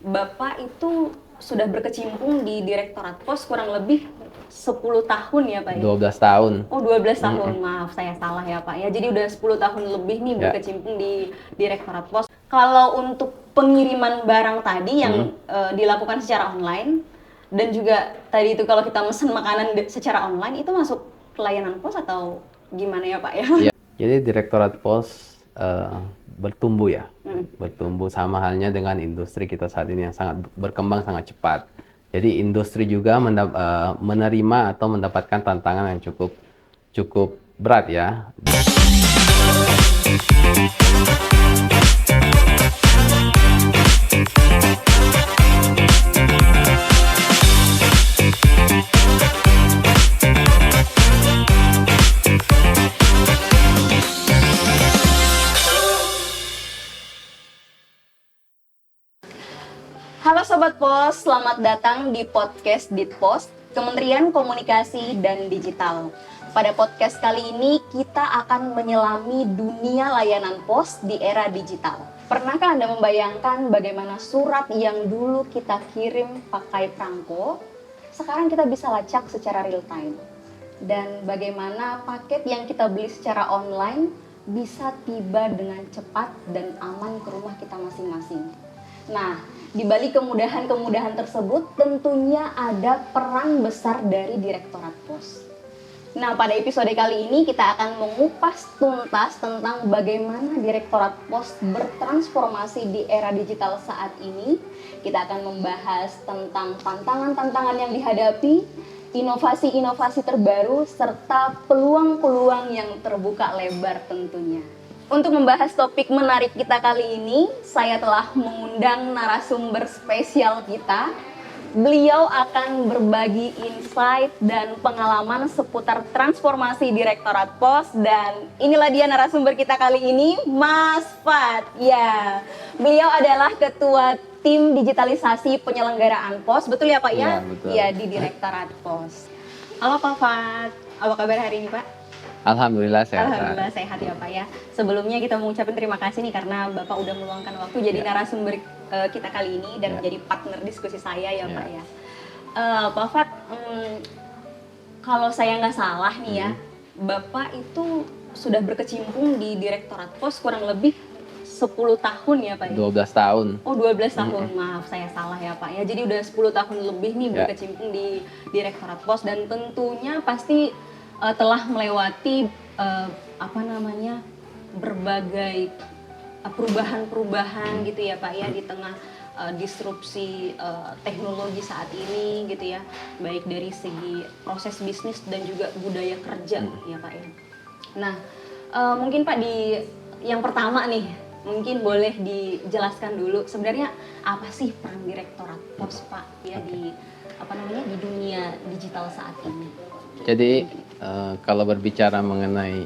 Bapak itu sudah berkecimpung di Direktorat Pos kurang lebih 10 tahun ya Pak ya? 12 tahun. Oh 12 tahun, maaf saya salah ya Pak ya. Jadi udah 10 tahun lebih nih Ya. berkecimpung di Direktorat Pos. Kalau untuk pengiriman barang tadi yang dilakukan secara online, dan juga tadi itu kalau kita mesen makanan secara online, itu masuk layanan pos atau gimana ya Pak ya? Iya. Jadi Direktorat Pos bertumbuh ya, bertumbuh sama halnya dengan industri kita saat ini yang sangat berkembang sangat cepat. Jadi industri juga menerima atau mendapatkan tantangan yang cukup berat ya. Halo Sobat Pos, selamat datang di podcast Ditpos, Kementerian Komunikasi dan Digital. Pada podcast kali ini kita akan menyelami dunia layanan pos di era digital. Pernahkah Anda membayangkan bagaimana surat yang dulu kita kirim pakai perangko, sekarang kita bisa lacak secara real time? Dan bagaimana paket yang kita beli secara online bisa tiba dengan cepat dan aman ke rumah kita masing-masing? Nah, di balik kemudahan-kemudahan tersebut tentunya ada peran besar dari Direktorat Pos. Nah, pada episode kali ini kita akan mengupas tuntas tentang bagaimana Direktorat Pos bertransformasi di era digital saat ini. Kita akan membahas tentang tantangan-tantangan yang dihadapi, inovasi-inovasi terbaru, serta peluang-peluang yang terbuka lebar tentunya. Untuk membahas topik menarik kita kali ini, saya telah mengundang narasumber spesial kita. Beliau akan berbagi insight dan pengalaman seputar transformasi Direktorat Pos, dan inilah dia narasumber kita kali ini, Mas Fat. Ya, beliau adalah Ketua Tim Digitalisasi Penyelenggaraan Pos, betul ya Pak ya? Iya, betul. Iya, di Direktorat Pos. Halo Pak Fat, apa kabar hari ini Pak? Alhamdulillah sehat. Alhamdulillah sehat ya Pak ya. Sebelumnya kita mengucapkan terima kasih nih karena Bapak udah meluangkan waktu jadi narasumber kita kali ini dan menjadi partner diskusi saya ya Pak ya. Pak Fat, kalau saya nggak salah nih ya, Bapak itu sudah berkecimpung di Direktorat Pos kurang lebih 10 tahun ya Pak ya? 12 tahun. Oh 12 tahun, maaf saya salah ya Pak ya. Jadi udah 10 tahun lebih nih berkecimpung di Direktorat Pos, dan tentunya pasti telah melewati berbagai perubahan-perubahan gitu ya Pak ya, di tengah disrupsi teknologi saat ini gitu ya, baik dari segi proses bisnis dan juga budaya kerja ya Pak ya. Nah, mungkin Pak di yang pertama nih, mungkin boleh dijelaskan dulu sebenarnya apa sih peran Direktorat Pos Pak ya di di dunia digital saat ini. Jadi kalau berbicara mengenai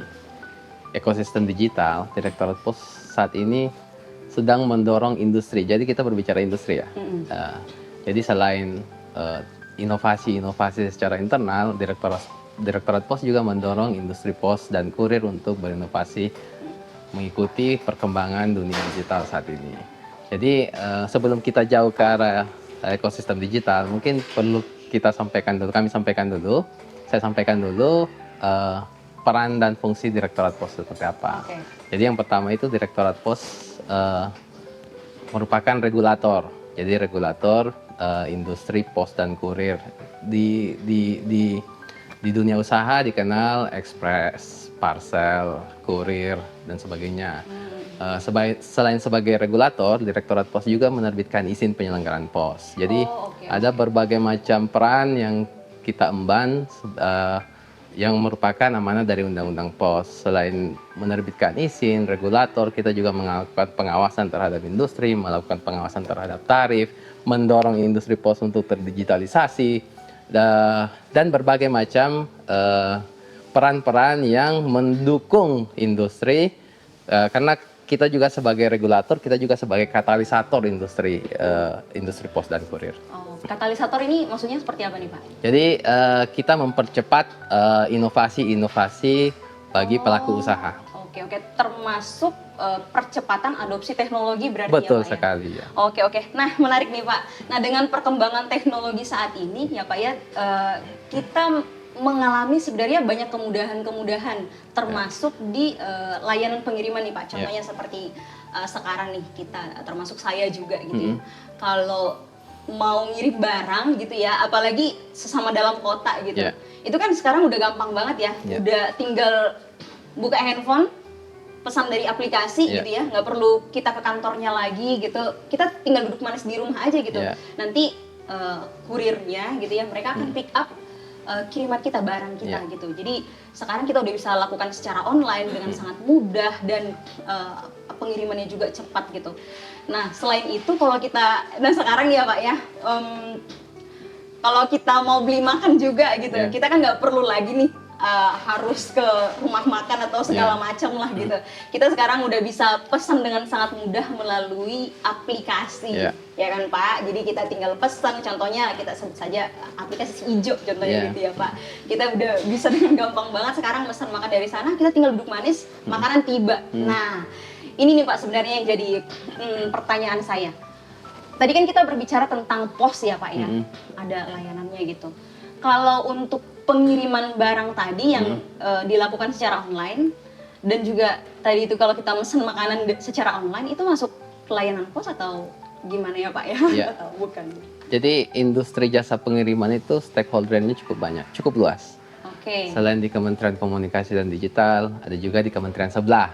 ekosistem digital, Direktorat Pos saat ini sedang mendorong industri. Jadi kita berbicara industri ya. Jadi selain inovasi-inovasi secara internal, Direktorat Pos juga mendorong industri pos dan kurir untuk berinovasi mengikuti perkembangan dunia digital saat ini. Jadi sebelum kita jauh ke arah ekosistem digital, mungkin perlu kami sampaikan dulu. Saya sampaikan dulu peran dan fungsi Direktorat Pos seperti apa. Okay. Jadi yang pertama itu Direktorat Pos merupakan regulator. Jadi regulator industri pos dan kurir di dunia usaha dikenal ekspres, parcel, kurir dan sebagainya. Selain sebagai regulator, Direktorat Pos juga menerbitkan izin penyelenggaraan pos. Jadi ada berbagai macam peran yang kita emban yang merupakan amanah dari Undang-Undang Pos. Selain menerbitkan izin, regulator, kita juga melakukan pengawasan terhadap industri, melakukan pengawasan terhadap tarif, mendorong industri pos untuk terdigitalisasi, dan berbagai macam peran-peran yang mendukung industri, karena kita juga sebagai regulator, kita juga sebagai katalisator industri pos dan kurir. Katalisator ini maksudnya seperti apa nih Pak? Jadi kita mempercepat inovasi-inovasi bagi pelaku usaha. Oke, termasuk percepatan adopsi teknologi berarti Betul ya Pak ya? sekali ya. Oke. Nah, menarik nih Pak. Nah, dengan perkembangan teknologi saat ini ya Pak ya, kita mengalami sebenarnya banyak kemudahan-kemudahan termasuk di layanan pengiriman nih Pak. Contohnya seperti sekarang nih kita, termasuk saya juga gitu ya. Kalau mau ngirim barang gitu ya, apalagi sesama dalam kota gitu. Itu kan sekarang udah gampang banget ya. Udah tinggal buka handphone, pesan dari aplikasi gitu ya, nggak perlu kita ke kantornya lagi gitu, kita tinggal duduk manis di rumah aja gitu. Nanti kurirnya gitu ya, mereka akan pick up kiriman kita, barang kita gitu. Jadi sekarang kita udah bisa lakukan secara online dengan sangat mudah dan pengirimannya juga cepat gitu. Nah selain itu kalau kita, dan sekarang ya Pak ya, kalau kita mau beli makan juga gitu, kita kan nggak perlu lagi nih harus ke rumah makan atau segala macam lah gitu. Kita sekarang udah bisa pesan dengan sangat mudah melalui aplikasi, ya kan Pak. Jadi kita tinggal pesan, contohnya kita sebut saja aplikasi si Ijo contohnya gitu ya Pak. Kita udah bisa dengan gampang banget sekarang pesan makan dari sana, kita tinggal duduk manis, makanan tiba. Nah ini nih Pak sebenarnya yang jadi pertanyaan saya. Tadi kan kita berbicara tentang pos ya Pak ya, ada layanannya gitu. Kalau untuk pengiriman barang tadi yang dilakukan secara online, dan juga tadi itu kalau kita mesen makanan secara online, itu masuk layanan pos atau gimana ya Pak ya? Atau bukan? Jadi industri jasa pengiriman itu stakeholder-nya cukup banyak, cukup luas. Selain di Kementerian Komunikasi dan Digital, ada juga di kementerian sebelah,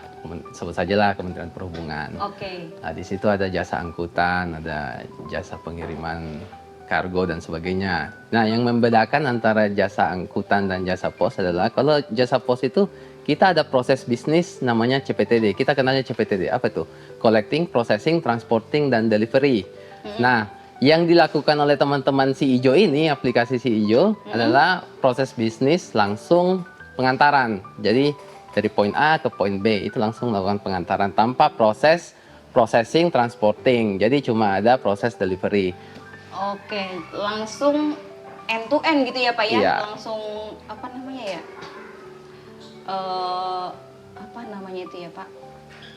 sebut sajalah Kementerian Perhubungan. Nah, di situ ada jasa angkutan, ada jasa pengiriman kargo dan sebagainya. Nah, yang membedakan antara jasa angkutan dan jasa pos adalah kalau jasa pos itu kita ada proses bisnis namanya CPTD. Kita kenalnya CPTD, apa itu? Collecting, Processing, Transporting, dan Delivery. Nah, yang dilakukan oleh teman-teman si Ijo ini, aplikasi si Ijo, adalah proses bisnis langsung pengantaran. Jadi dari poin A ke poin B itu langsung melakukan pengantaran tanpa proses processing, transporting. Jadi cuma ada proses delivery. Langsung end to end gitu ya Pak ya? Langsung apa namanya ya? Apa namanya itu ya Pak?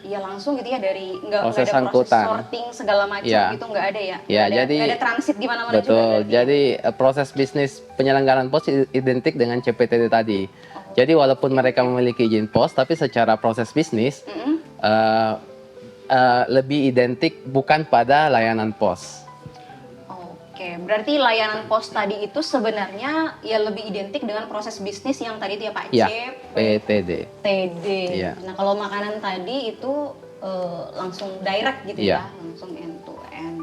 Ya langsung gitu ya, dari nggak ada proses sorting segala macam gitu, nggak ada ya? Jadi nggak ada transit di mana-mana juga. Betul. Jadi proses bisnis penyelenggaraan pos identik dengan CPTD tadi. Jadi walaupun mereka memiliki izin pos, tapi secara proses bisnis lebih identik bukan pada layanan pos. Berarti layanan pos tadi itu sebenarnya ya lebih identik dengan proses bisnis yang tadi itu ya Pak, CPTD. Nah kalau makanan tadi itu langsung direct gitu ya, langsung end to end.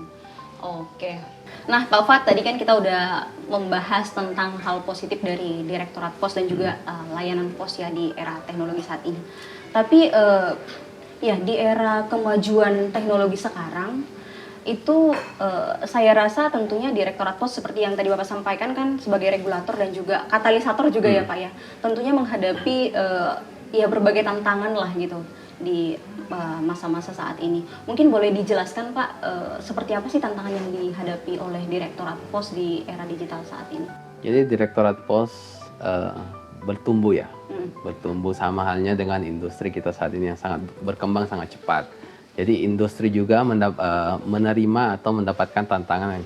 Nah Pak Fat, tadi kan kita udah membahas tentang hal positif dari Direktorat Pos dan juga layanan pos ya di era teknologi saat ini. Tapi ya di era kemajuan teknologi sekarang, itu saya rasa tentunya Direktorat Pos seperti yang tadi Bapak sampaikan kan sebagai regulator dan juga katalisator juga ya Pak ya, tentunya menghadapi ya berbagai tantangan lah gitu di masa-masa saat ini. Mungkin boleh dijelaskan Pak, seperti apa sih tantangan yang dihadapi oleh Direktorat Pos di era digital saat ini? Jadi Direktorat Pos bertumbuh ya, bertumbuh sama halnya dengan industri kita saat ini yang sangat berkembang sangat cepat. Jadi industri juga menerima atau mendapatkan tantangan yang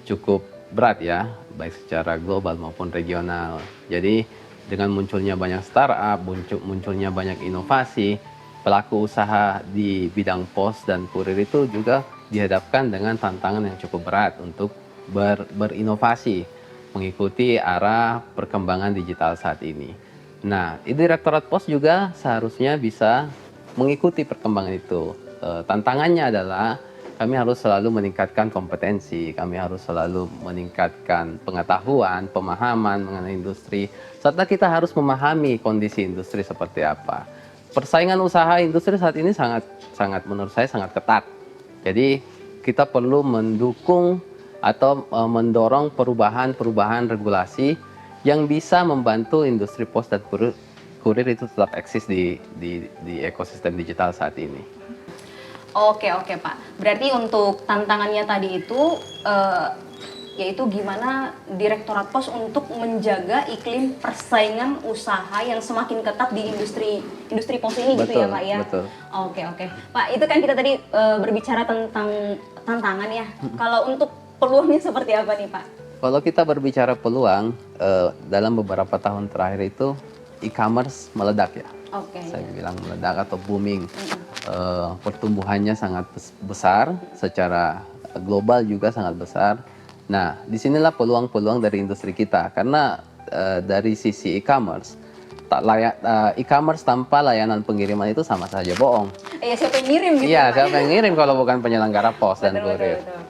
cukup berat ya, baik secara global maupun regional. Jadi dengan munculnya banyak startup, munculnya banyak inovasi, pelaku usaha di bidang pos dan kurir itu juga dihadapkan dengan tantangan yang cukup berat untuk berinovasi, mengikuti arah perkembangan digital saat ini. Nah, Direktorat Pos juga seharusnya bisa mengikuti perkembangan itu. Tantangannya adalah kami harus selalu meningkatkan kompetensi, kami harus selalu meningkatkan pengetahuan, pemahaman mengenai industri, serta kita harus memahami kondisi industri seperti apa. Persaingan usaha industri saat ini sangat menurut saya sangat ketat. Jadi kita perlu mendukung atau mendorong perubahan regulasi yang bisa membantu industri pos dan kurir itu tetap eksis di ekosistem digital saat ini. Oke Pak. Berarti untuk tantangannya tadi itu yaitu gimana Direktorat Pos untuk menjaga iklim persaingan usaha yang semakin ketat di industri pos ini gitu ya Pak ya. Betul. Oke. Pak, itu kan kita tadi berbicara tentang tantangan ya. Kalau untuk peluangnya seperti apa nih Pak? Kalau kita berbicara peluang, dalam beberapa tahun terakhir itu e-commerce meledak ya. Oke. Saya bilang meledak atau booming. Pertumbuhannya sangat besar, secara global juga sangat besar. Nah, disinilah peluang-peluang dari industri kita. Karena dari sisi e-commerce, e-commerce tanpa layanan pengiriman itu sama saja bohong. Iya, siapa yang ngirim gitu Iya, Pak? siapa yang ngirim kalau bukan penyelenggara pos dan kurir. Betul.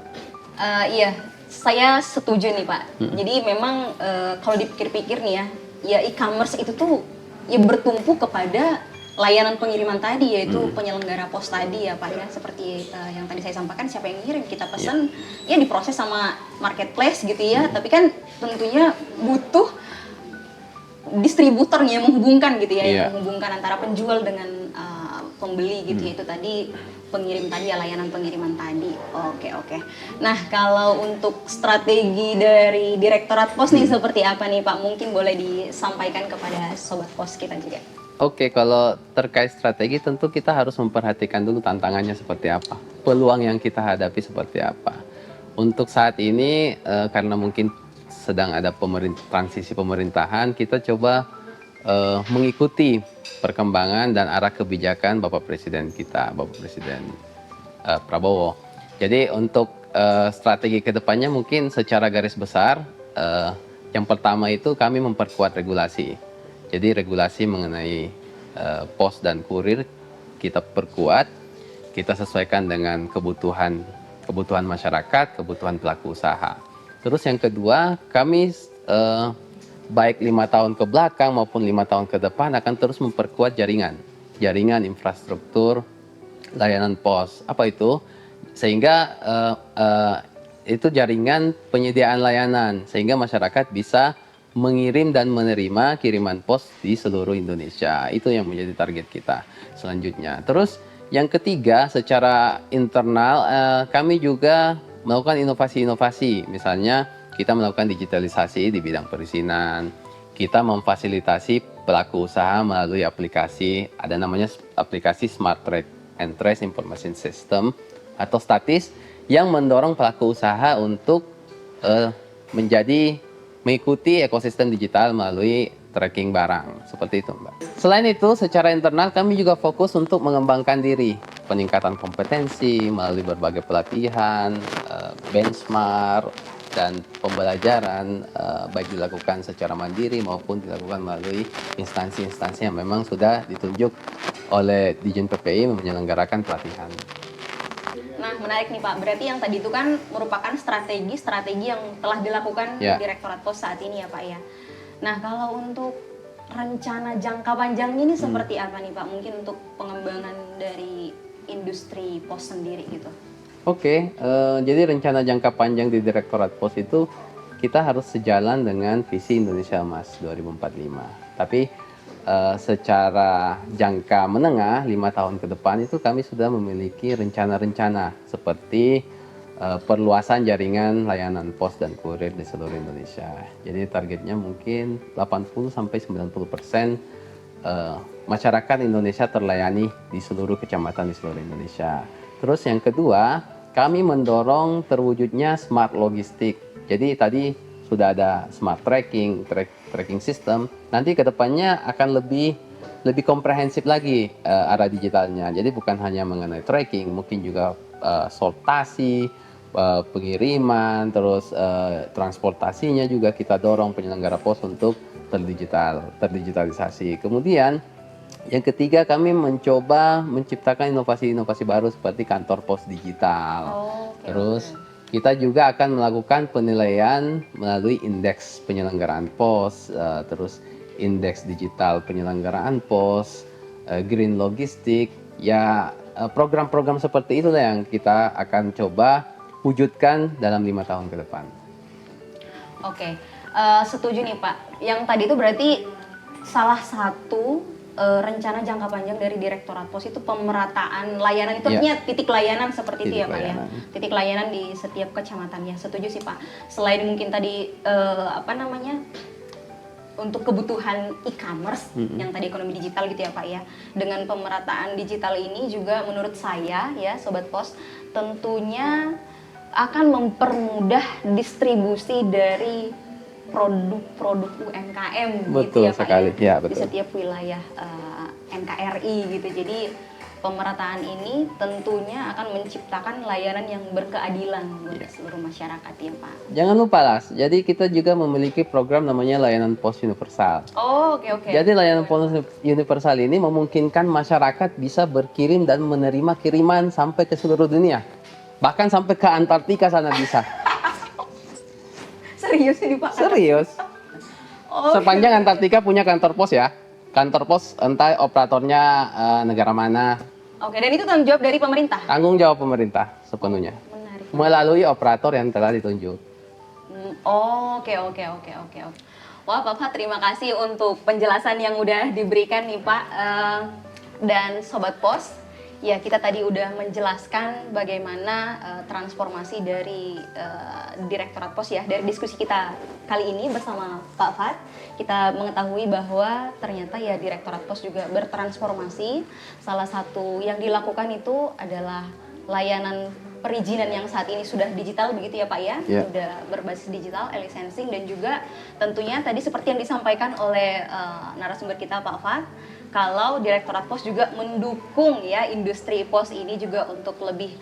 Iya, saya setuju nih Pak. Jadi memang kalau dipikir-pikir nih ya e-commerce itu tuh ya bertumpu kepada layanan pengiriman tadi, yaitu penyelenggara pos tadi ya Pak ya. Seperti yang tadi saya sampaikan, siapa yang ngirim, kita pesan ya diproses sama marketplace gitu ya. Tapi kan tentunya butuh distributor yang menghubungkan gitu ya, yang menghubungkan antara penjual dengan pembeli gitu ya. Itu tadi pengirim tadi ya, layanan pengiriman tadi. Oke. Nah, kalau untuk strategi dari Direktorat Pos nih seperti apa nih Pak? Mungkin boleh disampaikan kepada sobat pos kita juga. Oke, kalau terkait strategi tentu kita harus memperhatikan dulu tantangannya seperti apa. Peluang yang kita hadapi seperti apa. Untuk saat ini karena mungkin sedang ada transisi pemerintahan, kita coba mengikuti perkembangan dan arah kebijakan Bapak Presiden kita, Bapak Presiden Prabowo. Jadi untuk strategi kedepannya mungkin secara garis besar, yang pertama itu kami memperkuat regulasi. Jadi regulasi mengenai pos dan kurir kita perkuat, kita sesuaikan dengan kebutuhan masyarakat, kebutuhan pelaku usaha. Terus yang kedua, kami baik 5 tahun ke belakang maupun 5 tahun ke depan akan terus memperkuat jaringan infrastruktur layanan pos. Apa itu? Sehingga itu jaringan penyediaan layanan, sehingga masyarakat bisa mengirim dan menerima kiriman pos di seluruh Indonesia. Itu yang menjadi target kita selanjutnya. Terus yang ketiga, secara internal kami juga melakukan inovasi-inovasi. Misalnya kita melakukan digitalisasi di bidang perizinan. Kita memfasilitasi pelaku usaha melalui aplikasi, ada namanya aplikasi Smart Track and Trace Information System atau STATIS, yang mendorong pelaku usaha untuk mengikuti ekosistem digital melalui tracking barang, seperti itu Mbak. Selain itu, secara internal kami juga fokus untuk mengembangkan diri, peningkatan kompetensi melalui berbagai pelatihan, benchmark, dan pembelajaran, baik dilakukan secara mandiri maupun dilakukan melalui instansi-instansi yang memang sudah ditunjuk oleh Dijen PPI menyelenggarakan pelatihan. Nah, menarik nih Pak. Berarti yang tadi itu kan merupakan strategi yang telah dilakukan Direktorat Pos saat ini ya Pak ya. Nah, kalau untuk rencana jangka panjangnya ini seperti apa nih Pak? Mungkin untuk pengembangan dari industri pos sendiri gitu. Oke, jadi rencana jangka panjang di Direktorat Pos itu kita harus sejalan dengan visi Indonesia Emas 2045. Tapi secara jangka menengah 5 tahun ke depan itu kami sudah memiliki rencana-rencana seperti perluasan jaringan layanan pos dan kurir di seluruh Indonesia. Jadi targetnya mungkin 80-90% masyarakat Indonesia terlayani di seluruh kecamatan di seluruh Indonesia. Terus yang kedua, kami mendorong terwujudnya smart logistik. Jadi tadi sudah ada smart tracking system. Nanti kedepannya akan lebih komprehensif lagi arah digitalnya. Jadi bukan hanya mengenai tracking, mungkin juga sortasi, pengiriman, terus transportasinya juga kita dorong penyelenggara pos untuk terdigitalisasi. Kemudian yang ketiga, kami mencoba menciptakan inovasi-inovasi baru seperti kantor pos digital. Terus kita juga akan melakukan penilaian melalui indeks penyelenggaraan pos, terus indeks digital penyelenggaraan pos, green logistik. Ya, program-program seperti itulah yang kita akan coba wujudkan dalam 5 tahun ke depan. Oke, setuju nih Pak. Yang tadi itu berarti salah satu rencana jangka panjang dari Direktorat Pos itu pemerataan layanan itu artinya titik layanan seperti itu ya Pak ya. Titik layanan di setiap kecamatan ya. Setuju sih Pak. Selain mungkin tadi untuk kebutuhan e-commerce yang tadi ekonomi digital gitu ya Pak ya. Dengan pemerataan digital ini juga menurut saya ya Sobat Pos tentunya akan mempermudah distribusi dari produk-produk UMKM gitu ya Pak sekali. Ya, di setiap wilayah NKRI gitu. Jadi pemerataan ini tentunya akan menciptakan layanan yang berkeadilan untuk seluruh masyarakat ya Pak. Jangan lupa Las, jadi kita juga memiliki program namanya layanan pos universal. Oh, oke. Jadi layanan pos universal ini memungkinkan masyarakat bisa berkirim dan menerima kiriman sampai ke seluruh dunia. Bahkan sampai ke Antartika sana bisa. Serius ini Pak? Serius. Sepanjang Antartika punya kantor pos ya. Kantor pos entah operatornya negara mana. Oke, dan itu tanggung jawab dari pemerintah? Tanggung jawab pemerintah sepenuhnya. Menarik. Melalui operator yang telah ditunjuk. Oke. Wah Bapak terima kasih untuk penjelasan yang udah diberikan nih Pak. Dan Sobat Pos, ya kita tadi udah menjelaskan bagaimana transformasi dari Direktorat Pos ya. Dari diskusi kita kali ini bersama Pak Fat, kita mengetahui bahwa ternyata ya Direktorat Pos juga bertransformasi. Salah satu yang dilakukan itu adalah layanan perizinan yang saat ini sudah digital begitu ya Pak ya, sudah berbasis digital, e-licensing, dan juga tentunya tadi seperti yang disampaikan oleh narasumber kita Pak Fat, kalau Direktorat Pos juga mendukung ya industri pos ini juga untuk lebih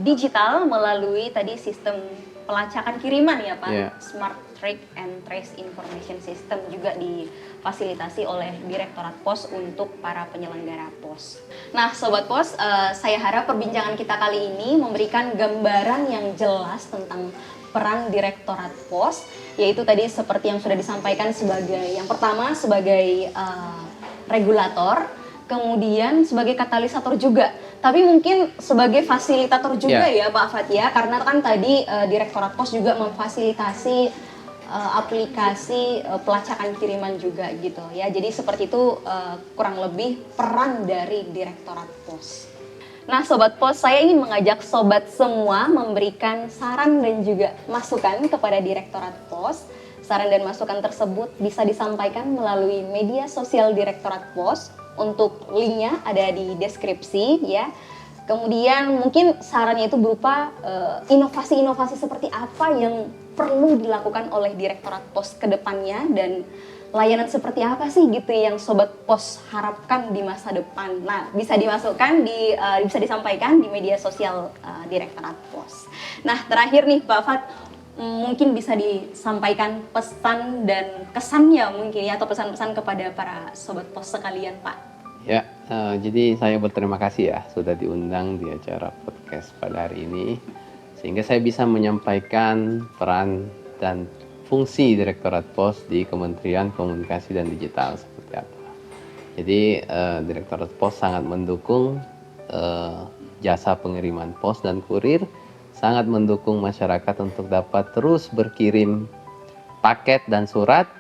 digital melalui tadi sistem pelacakan kiriman ya Pak, Smart Track and Trace Information System juga difasilitasi oleh Direktorat Pos untuk para penyelenggara pos. Nah Sobat Pos, saya harap perbincangan kita kali ini memberikan gambaran yang jelas tentang peran Direktorat Pos, yaitu tadi seperti yang sudah disampaikan sebagai yang pertama sebagai regulator, kemudian sebagai katalisator juga, tapi mungkin sebagai fasilitator juga ya Pak Fat ya, karena kan tadi Direktorat Pos juga memfasilitasi aplikasi pelacakan kiriman juga gitu ya. Jadi seperti itu kurang lebih peran dari Direktorat Pos. Nah Sobat Pos, saya ingin mengajak Sobat semua memberikan saran dan juga masukan kepada Direktorat Pos. Saran dan masukan tersebut bisa disampaikan melalui media sosial Direktorat Pos. Untuk linknya ada di deskripsi ya. Kemudian mungkin sarannya itu berupa inovasi-inovasi seperti apa yang perlu dilakukan oleh Direktorat Pos ke depannya, dan layanan seperti apa sih gitu yang Sobat Pos harapkan di masa depan. Nah, bisa bisa disampaikan di media sosial Direktorat Pos. Nah, terakhir nih Pak Fat, mungkin bisa disampaikan pesan dan kesannya mungkin ya, atau pesan-pesan kepada para Sobat Pos sekalian Pak. Ya, jadi saya berterima kasih ya sudah diundang di acara podcast pada hari ini, sehingga saya bisa menyampaikan peran dan fungsi Direktorat Pos di Kementerian Komunikasi dan Digital seperti apa. Jadi Direktorat Pos sangat mendukung jasa pengiriman pos dan kurir, sangat mendukung masyarakat untuk dapat terus berkirim paket dan surat,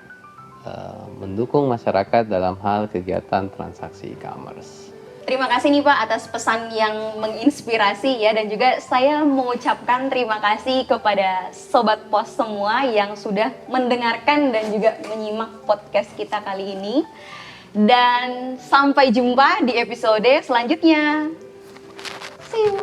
mendukung masyarakat dalam hal kegiatan transaksi e-commerce. Terima kasih nih Pak atas pesan yang menginspirasi ya, dan juga saya mengucapkan terima kasih kepada Sobat Pos semua yang sudah mendengarkan dan juga menyimak podcast kita kali ini. Dan sampai jumpa di episode selanjutnya. See you.